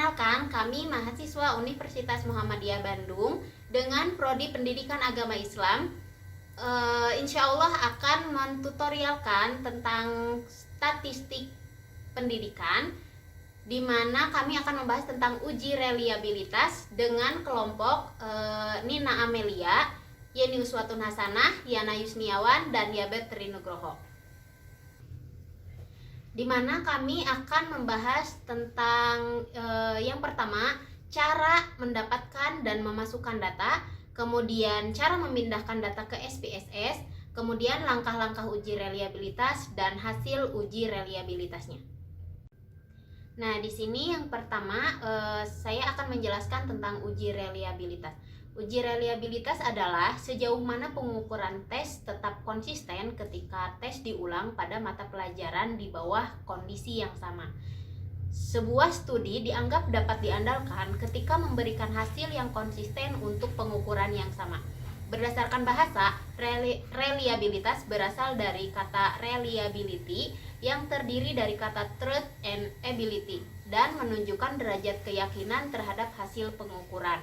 Perkenalkan, kami mahasiswa Universitas Muhammadiyah Bandung dengan Prodi Pendidikan Agama Islam. Insya Allah akan mentutorialkan tentang statistik pendidikan, di mana kami akan membahas tentang uji reliabilitas dengan kelompok Nina Amelia, Yeni Uswatun Hasanah, Yana Yusniawan, dan Yabet Trinugroho, di mana kami akan membahas tentang yang pertama, cara mendapatkan dan memasukkan data, kemudian cara memindahkan data ke SPSS, kemudian langkah-langkah uji reliabilitas dan hasil uji reliabilitasnya. Nah, di sini yang pertama saya akan menjelaskan tentang uji reliabilitas. Uji reliabilitas adalah sejauh mana pengukuran tes tetap konsisten ketika tes diulang pada mata pelajaran di bawah kondisi yang sama. Sebuah studi dianggap dapat diandalkan ketika memberikan hasil yang konsisten untuk pengukuran yang sama. Berdasarkan bahasa, reliabilitas berasal dari kata reliability yang terdiri dari kata truth and ability dan menunjukkan derajat keyakinan terhadap hasil pengukuran.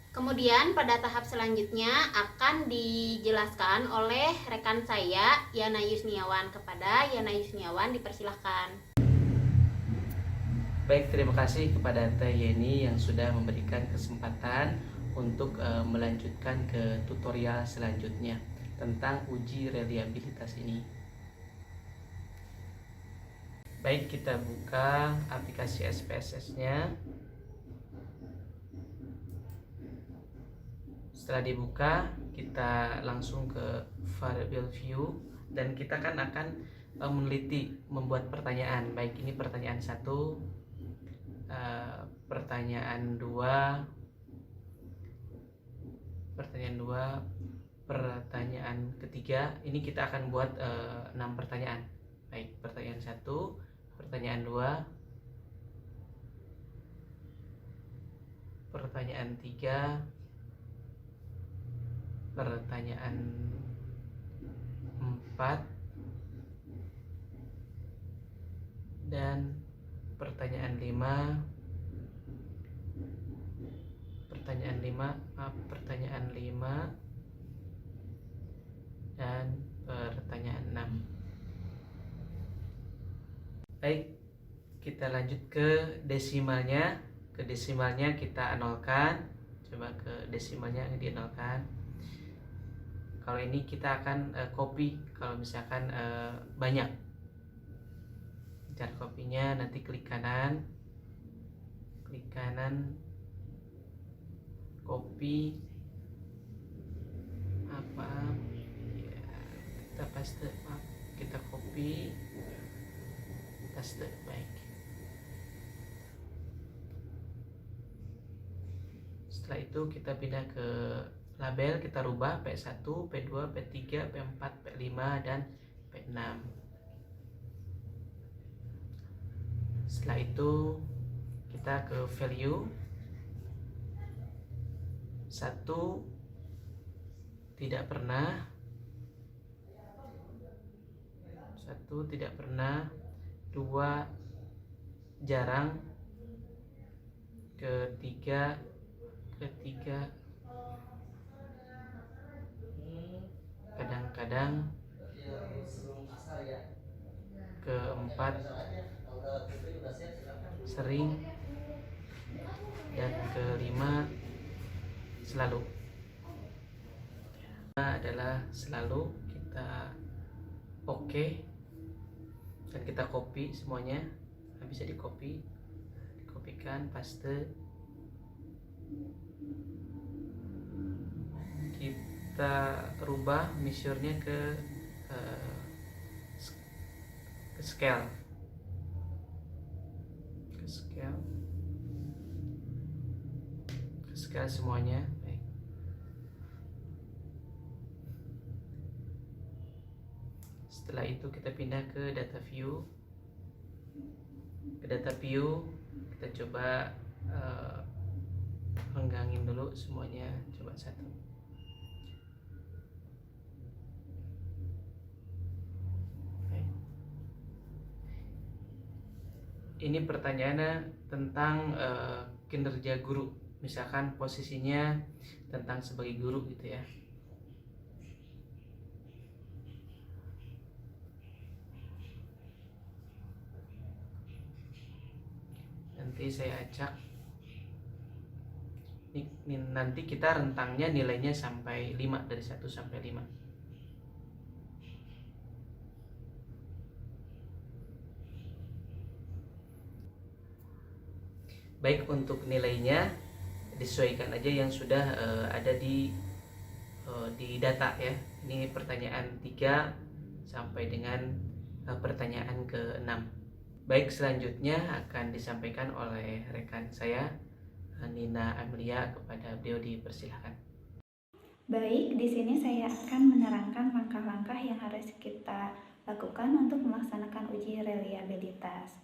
Kemudian pada tahap selanjutnya akan dijelaskan oleh rekan saya Yana Yusniawan. Kepada Yana Yusniawan dipersilahkan. Baik, terima kasih kepada Teh Yeni yang sudah memberikan kesempatan untuk melanjutkan ke tutorial selanjutnya tentang uji reliabilitas ini. Baik, kita buka aplikasi SPSS-nya. Setelah dibuka, kita langsung ke variable view dan kita kan akan meneliti, membuat pertanyaan. Baik, ini pertanyaan 1, pertanyaan 2, pertanyaan ketiga. Ini kita akan buat 6 pertanyaan. Baik, pertanyaan 1, pertanyaan 2, pertanyaan 3, pertanyaan 4, dan pertanyaan 5, pertanyaan 5, dan pertanyaan 6. Baik, kita lanjut ke desimalnya. Ke desimalnya kita nolkan. Coba ke desimalnya dinolkan. Kalau ini kita akan copy. Kalau misalkan banyak, cara copy-nya nanti klik kanan, copy apa ya, kita paste, kita copy, paste. Baik, setelah itu kita pindah ke label, kita rubah P1, P2, P3, P4, P5, dan P6. Setelah itu kita ke value. 1, tidak pernah. 2, jarang. Ketiga, kadang-kadang. Keempat, sering. Dan kelima, selalu. Adalah selalu. Kita oke, dan kita copy semuanya. Bisa dikopikan, paste. Kita rubah measure-nya ke scale. Ke scale semuanya. Baik. Setelah itu kita pindah ke data view. Ke data view kita coba renggangin dulu semuanya. Coba 1. Ini pertanyaannya tentang kinerja guru, misalkan posisinya tentang sebagai guru gitu ya. Nanti saya acak. Ini nanti kita rentangnya nilainya sampai 5, dari 1 sampai 5. Baik, untuk nilainya disesuaikan aja yang sudah ada di data ya. Ini pertanyaan 3 sampai dengan pertanyaan ke-6. Baik, selanjutnya akan disampaikan oleh rekan saya Nina Amelia. Kepada beliau dipersilahkan. Baik, di sini saya akan menerangkan langkah-langkah yang harus kita lakukan untuk melaksanakan uji reliabilitas.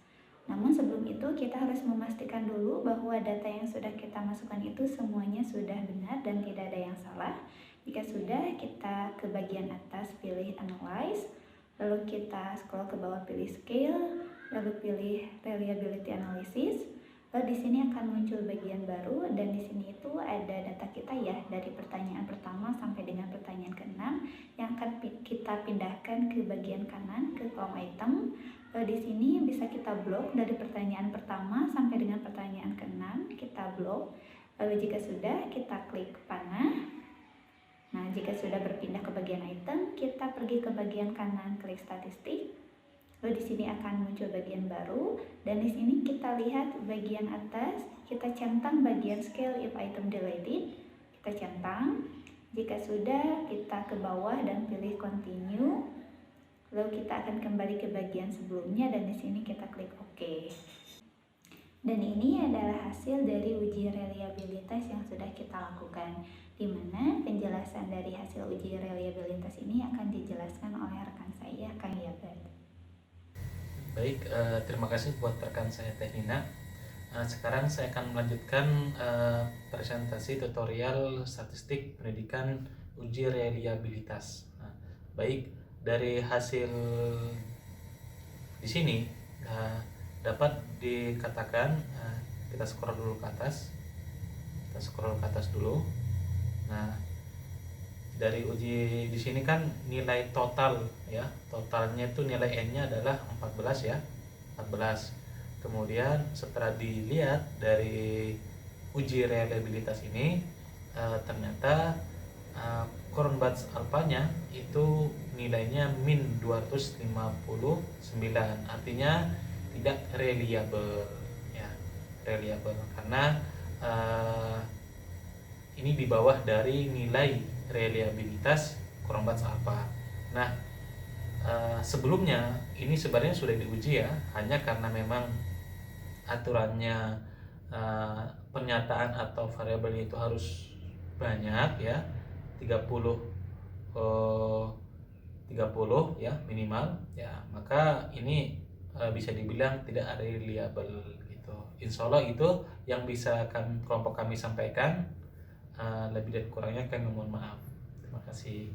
Namun sebelum itu kita harus memastikan dulu bahwa data yang sudah kita masukkan itu semuanya sudah benar dan tidak ada yang salah. Jika sudah, kita ke bagian atas pilih Analyze, lalu kita scroll ke bawah pilih Scale, lalu pilih Reliability Analysis. Lalu di sini akan muncul bagian baru, dan di sini itu ada data kita ya, dari pertanyaan pertama sampai dengan pertanyaan ke-6 yang akan kita pindahkan ke bagian kanan ke kolom item. Lalu di sini bisa kita blok dari pertanyaan pertama sampai dengan pertanyaan ke-6, kita blok. Lalu jika sudah, kita klik panah. Nah, jika sudah berpindah ke bagian item, kita pergi ke bagian kanan, klik statistik. Lalu di sini akan muncul bagian baru, dan di sini kita lihat bagian atas, kita centang bagian scale if item deleted, kita centang. Jika sudah, kita ke bawah dan pilih continue. Lalu kita akan kembali ke bagian sebelumnya, dan di sini kita klik OK. Dan ini adalah hasil dari uji reliabilitas yang sudah kita lakukan, di mana penjelasan dari hasil uji reliabilitas ini akan dijelaskan oleh rekan saya, Kang Yabat. Baik, terima kasih buat rekan saya Teh Nina. Sekarang saya akan melanjutkan presentasi tutorial statistik pendidikan uji reliabilitas. Baik, dari hasil di sini dapat dikatakan, kita scroll dulu ke atas. Kita scroll ke atas dulu. Nah, dari uji di sini kan nilai total ya, totalnya itu nilai N-nya adalah 14 ya, 14. Kemudian setelah dilihat dari uji reliabilitas ini, ternyata Cronbach's alpha-nya itu nilainya min 259, artinya tidak reliable ya, reliable karena ini di bawah dari nilai reliabilitas Cronbach's alpha. Nah, sebelumnya ini sebenarnya sudah diuji ya, hanya karena memang aturannya pernyataan atau variabel itu harus banyak ya, 30 ya minimal ya, maka ini bisa dibilang tidak reliable gitu. Insya Allah itu yang bisa kelompok kami sampaikan. Lebih dan kurangnya kami mohon maaf. Terima kasih.